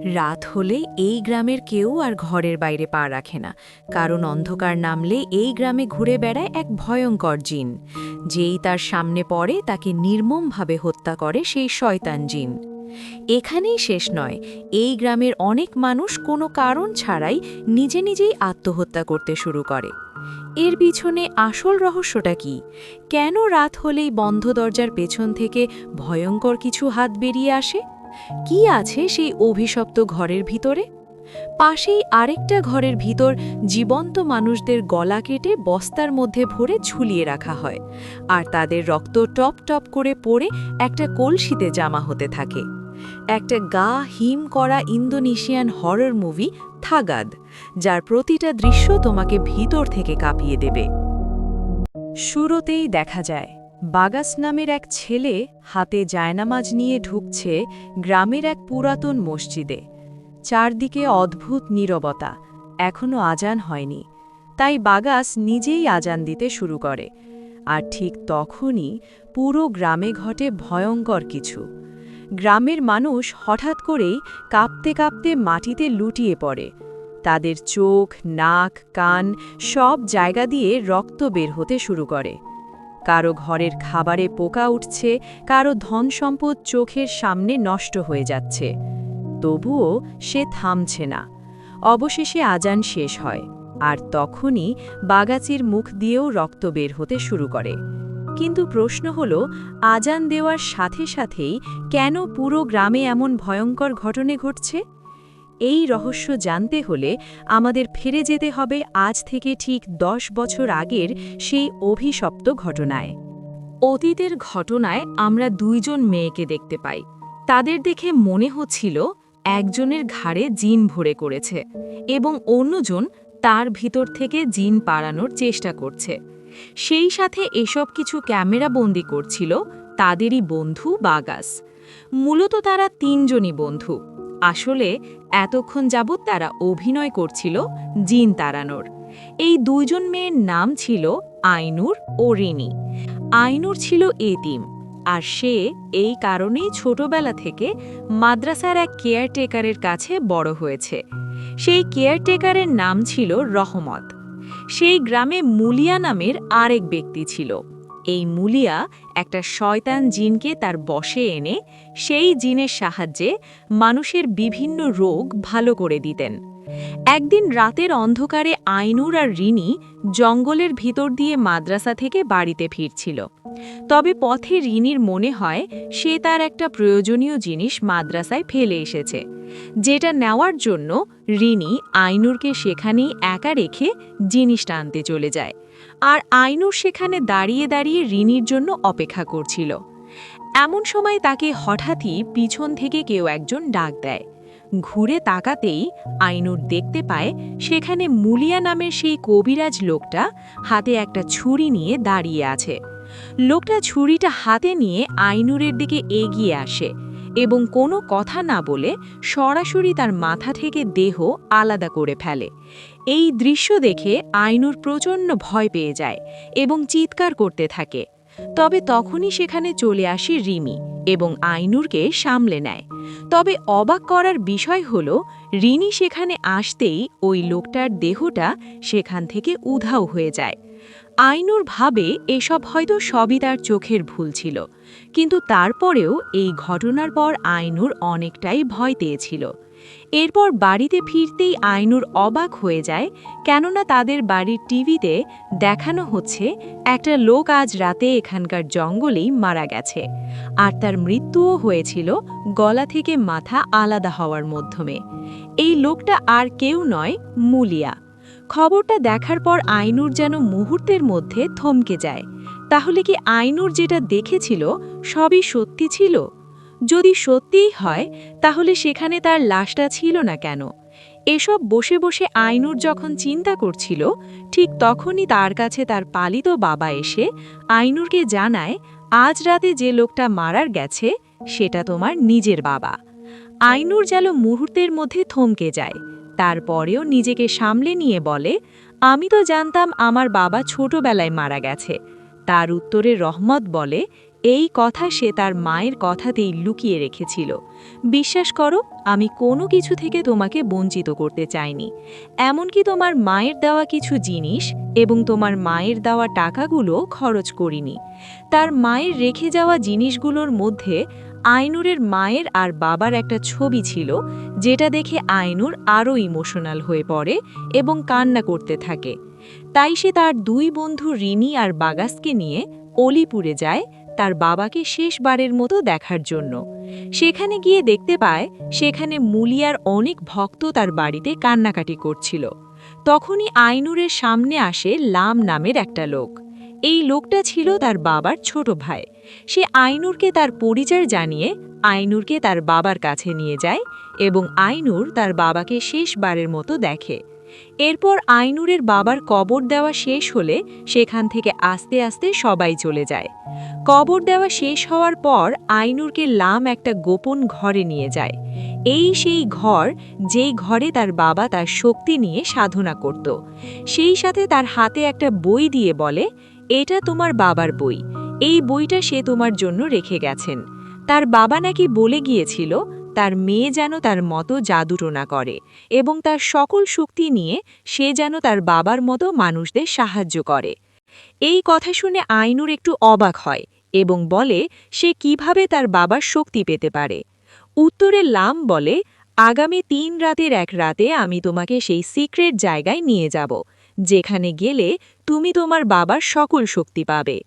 রাত হলে এই গ্রামের কেউ আর ঘরের বাইরে পা রাখে না, কারণ অন্ধকার নামলে এই গ্রামে ঘুরে বেড়ায় এক ভয়ঙ্কর জিন। যেই তার সামনে পড়ে তাকে নির্মমভাবে হত্যা করে সেই শয়তান জিন। এখানেই শেষ নয়, এই গ্রামের অনেক মানুষ কোনো কারণ ছাড়াই নিজে নিজেই আত্মহত্যা করতে শুরু করে। এর পিছনে আসল রহস্যটা কি? কেন রাত হলেই বন্ধ দরজার পেছন থেকে ভয়ঙ্কর কিছু হাত বেরিয়ে আসে? কি আছে সেই অভিশপ্ত ঘরের ভিতরে? পাশেই আরেকটা ঘরের ভিতর জীবন্ত মানুষদের গলা কেটে বস্তার মধ্যে ভরে ঝুলিয়ে রাখা হয়, আর তাদের রক্ত টপ টপ করে পড়ে একটা কলসিতে জামা হতে থাকে। একটা গা হিম করা ইন্দোনেশিয়ান হরর মুভি থাগাদ, যার প্রতিটা দৃশ্য তোমাকে ভিতর থেকে কাঁপিয়ে দেবে। শুরুতেই দেখা যায় বাগাস নামের এক ছেলে হাতে জায়নামাজ নিয়ে ঢুকছে গ্রামের এক পুরাতন মসজিদে। চারদিকে অদ্ভুত নীরবতা, এখনো আজান হয়নি, তাই বাগাস নিজেই আজান দিতে শুরু করে। আর ঠিক তখনই পুরো গ্রামে ঘটে ভয়ঙ্কর কিছু। গ্রামের মানুষ হঠাৎ করেই কাঁপতে কাঁপতে মাটিতে লুটিয়ে পড়ে। তাদের চোখ, নাক, কান সব জায়গা দিয়ে রক্ত বের হতে শুরু করে। কারো ঘরের খাবারে পোকা উঠছে, কারো ধনসম্পদ চোখের সামনে নষ্ট হয়ে যাচ্ছে। তবুও সে থামছে না। অবশেষে আজান শেষ হয়, আর তখনই বাগাচির মুখ দিয়েও রক্ত বের হতে শুরু করে। কিন্তু প্রশ্ন হলো, আজান দেওয়ার সাথে সাথেই কেন পুরো গ্রামে এমন ভয়ঙ্কর ঘটনা ঘটছে? এই রহস্য জানতে হলে আমাদের ফিরে যেতে হবে আজ থেকে ঠিক 10 বছর আগের সেই অভিশপ্ত ঘটনায়। অতীতের ঘটনায় আমরা দুইজন মেয়েকে দেখতে পাই। তাদের দেখে মনে হচ্ছিল একজনের ঘাড়ে জিন ভরে করেছে এবং অন্যজন তার ভিতর থেকে জিন পাড়ানোর চেষ্টা করছে। সেই সাথে এসব কিছু ক্যামেরা বন্দি করছিল তাদেরই বন্ধু বাগাস। মূলত তারা তিনজনই বন্ধু। আসলে এতক্ষণ যাবৎ তারা অভিনয় করছিল জিন তাড়ানোর। এই দুইজন মেয়ের নাম ছিল আইনুর ও রিনি। আইনুর ছিল এতিম, আর সে এই কারণেই ছোটবেলা থেকে মাদ্রাসার এক কেয়ারটেকারের কাছে বড় হয়েছে। সেই কেয়ারটেকারের নাম ছিল রহমত। সেই গ্রামে মুলিয়া নামের আরেক ব্যক্তি ছিল। এই মুলিয়া একটা শয়তান জিনকে তার বশে এনে সেই জিনের সাহায্যে মানুষের বিভিন্ন রোগ ভালো করে দিতেন। একদিন রাতের অন্ধকারে আইনুর আর রিনি জঙ্গলের ভিতর দিয়ে মাদ্রাসা থেকে বাড়িতে ফিরছিল। তবে পথে রিনির মনে হয় সে তার একটা প্রয়োজনীয় জিনিস মাদ্রাসায় ফেলে এসেছে, যেটা নেওয়ার জন্য রিনি আইনুরকে সেখানেই একা রেখে জিনিসটা আনতে চলে যায়। আর আইনুর সেখানে দাঁড়িয়ে দাঁড়িয়ে রিনির জন্য অপেক্ষা করছিল। এমন সময় তাকে হঠাৎই পিছন থেকে কেউ একজন ডাক দেয়। ঘুরে তাকাতেই আইনুর দেখতে পায় সেখানে মুলিয়া নামের সেই কবিরাজ লোকটা হাতে একটা ছুরি নিয়ে দাঁড়িয়ে আছে। লোকটা ছুরিটা হাতে নিয়ে আইনুরের দিকে এগিয়ে আসে এবং কোনো কথা না বলে সরাসরি তার মাথা থেকে দেহ আলাদা করে ফেলে। এই দৃশ্য দেখে আইনুর প্রচণ্ড ভয় পেয়ে যায় এবং চিৎকার করতে থাকে। তবে তখনই সেখানে চলে আসে রিমি এবং আইনুরকে সামলে নেয়। তবে অবাক করার বিষয় হলো, রিনি সেখানে আসতেই ওই লোকটার দেহটা সেখান থেকে উধাও হয়ে যায়। আইনুর ভাবে এসব হয়তো সবই তার চোখের ভুল ছিল, কিন্তু তারপরেও এই ঘটনার পর আইনুর অনেকটাই ভয় পেয়েছিল। এরপর বাড়িতে ফিরতেই আইনুর অবাক হয়ে যায়, কেননা তাদের বাড়ির টিভিতে দেখানো হচ্ছে একটা লোক আজ রাতে এখানকার জঙ্গলেই মারা গেছে, আর তার মৃত্যুও হয়েছিল গলা থেকে মাথা আলাদা হওয়ার মাধ্যমে। এই লোকটা আর কেউ নয়, মুলিয়া। খবরটা দেখার পর আইনুর যেন মুহূর্তের মধ্যে থমকে যায়। তাহলে কি আইনুর যেটা দেখেছিল সবই সত্যি ছিল? যদি সত্যিই হয়, তাহলে সেখানে তার লাশটা ছিল না কেন? এসব বসে বসে আইনুর যখন চিন্তা করছিল, ঠিক তখনই তার কাছে তার পালিত বাবা এসে আইনুরকে জানায়, আজ রাতে যে লোকটা মারার গেছে সেটা তোমার নিজের বাবা। আইনুর যেন মুহূর্তের মধ্যে থমকে যায়। তারপরেও নিজেকে সামলে নিয়ে বলে, আমি তো জানতাম আমার বাবা ছোটবেলায় মারা গেছে। তার উত্তরে রহমত বলে, এই কথা সে তার মায়ের কথাতেই লুকিয়ে রেখেছিল। বিশ্বাস করো, আমি কোনো কিছু থেকে তোমাকে বঞ্চিত করতে চাইনি। এমনকি তোমার মায়ের দেওয়া কিছু জিনিস এবং তোমার মায়ের দেওয়া টাকাগুলো খরচ করিনি। তার মায়ের রেখে যাওয়া জিনিসগুলোর মধ্যে আইনুরের মায়ের আর বাবার একটা ছবি ছিল, যেটা দেখে আইনুর আরও ইমোশনাল হয়ে পড়ে এবং কান্না করতে থাকে। তাই সে তার দুই বন্ধু রিনি আর বাগাসকে নিয়ে অলিপুরে যায় তার বাবাকে শেষবারের মতো দেখার জন্য। সেখানে গিয়ে দেখতে পায় সেখানে মুলিয়ার অনেক ভক্ত তার বাড়িতে কান্নাকাটি করছিল। তখনই আইনুরের সামনে আসে লাম নামের একটা লোক। এই লোকটা ছিল তার বাবার ছোট ভাই। সে আইনুরকে তার পরিচয় জানিয়ে আইনুরকে তার বাবার কাছে নিয়ে যায় এবং আইনুর তার বাবাকে শেষবারের মতো দেখে। এরপর আইনুরের বাবার কবর দেওয়া শেষ হলে সেখান থেকে আস্তে আস্তে সবাই চলে যায়। কবর দেওয়া শেষ হওয়ার পর আইনুরকে লাম একটা গোপন ঘরে নিয়ে যায়। এই সেই ঘর, যেই ঘরে তার বাবা তার শক্তি নিয়ে সাধনা করত। সেই সাথে তার হাতে একটা বই দিয়ে বলে, এটা তোমার বাবার বই, এই বইটা সে তোমার জন্য রেখে গেছেন। তার বাবা নাকি বলে গিয়েছিল তার মেয়ে যেন তার মতো জাদুটোনা করে এবং তার সকল শক্তি নিয়ে সে যেন তার বাবার মতো মানুষদের সাহায্য করে। এই কথা শুনে আইনুর একটু অবাক হয় এবং বলে সে কিভাবে তার বাবার শক্তি পেতে পারে। উত্তরে লাম বলে, আগামী 3 রাতের এক রাতে আমি তোমাকে সেই সিক্রেট জায়গায় নিয়ে যাব, যেখানে গেলে তুমি তোমার বাবার সকল শক্তি পাবে।